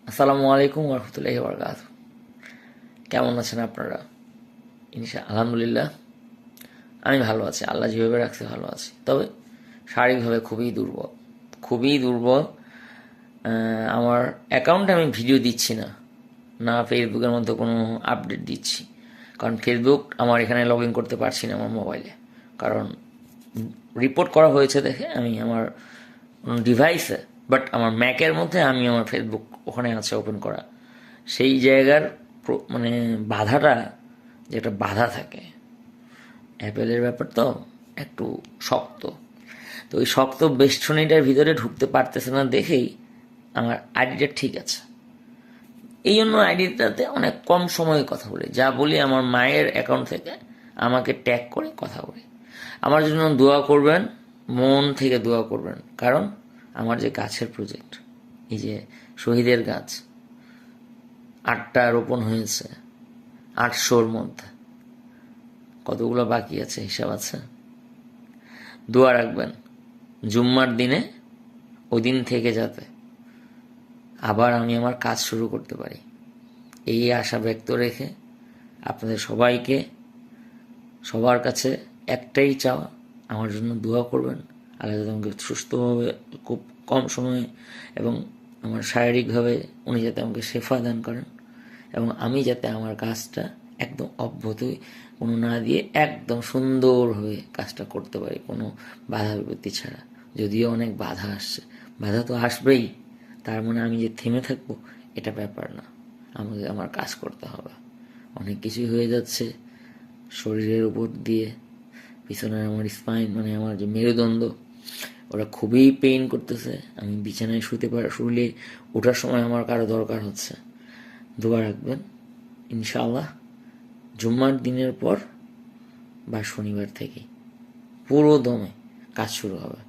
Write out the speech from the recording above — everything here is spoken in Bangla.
আসসালামু আলাইকুম রহমতুল্লাহি বারাকাতুহু। কেমন আছেন আপনারা? আলহামদুলিল্লাহ আমি ভালো আছি, আল্লাহ যেভাবে রাখছে ভালো আছি। তবে শারীরিকভাবে খুবই দুর্বল। আমার অ্যাকাউন্টে আমি ভিডিও দিচ্ছি না, না ফেসবুকের মধ্যে কোনো আপডেট দিচ্ছি। কারণ ফেসবুক আমার এখানে লগ ইন করতে পারছি না আমার মোবাইলে, কারণ রিপোর্ট করা হয়েছে দেখে আমি আমার ডিভাইসে, বাট আমার ম্যাকের মধ্যে আমি আমার ফেসবুক ওখানে আছে ওপেন করা। সেই জায়গার মানে বাধাটা, যেটা বাধা থাকে, অ্যাপেলের ব্যাপার তো একটু শক্ত। তো ওই শক্ত বেষ্টনীটার ভিতরে ঢুকতে পারতেছে না দেখেই আমার আইডিটা ঠিক আছে। এই জন্য আইডিটাতে অনেক কম সময়ে কথা বলি, যা বলি আমার মায়ের অ্যাকাউন্ট থেকে আমাকে ট্যাগ করে কথা বলি। আমার জন্য দোয়া করবেন, মন থেকে দোয়া করবেন, কারণ আমার যে গাছের প্রজেক্ট, এই যে শহীদের গাছ 8টা রোপণ হয়েছে, 800-র মধ্যে কতগুলো বাকি আছে হিসাব আছে। দোয়া রাখবেন জুম্মার দিনে, ওই দিন থেকে যাতে আবার আমি আমার কাজ শুরু করতে পারি, এই আশা ব্যক্ত রেখে আপনাদের সবাইকে, সবার কাছে একটাই চাওয়া, আমার জন্য দোয়া করবেন। আল্লাহ যাতে আমাকে সুস্থভাবে, খুব কম সময়ে এবং আমার শারীরিকভাবে উনি যাতে আমাকে শেফা দান করেন, এবং আমি যাতে আমার কাজটা একদম অব্যতই কোনো না দিয়ে একদম সুন্দরভাবে কাজটা করতে পারি, কোনো বাধা বিপত্তি ছাড়া। যদিও অনেক বাধা আসছে, বাধা তো আসবেই, তার মানে আমি যে থেমে থাকবো এটা ব্যাপার না, আমাকে আমার কাজ করতে হবে। অনেক কিছুই হয়ে যাচ্ছে শরীরের উপর দিয়ে, পিছনের আমার স্পাইন মানে আমার যে মেরুদণ্ড, ওরা খুবই পেইন করতেছে। আমি বিছানায় শুলে ওঠার সময় আমার কারো দরকার হচ্ছে। দোয়া রাখবেন, ইনশাআল্লাহ জুম্মার দিনের পর বা শনিবার থেকে পুরো দমে কাজ শুরু হবে।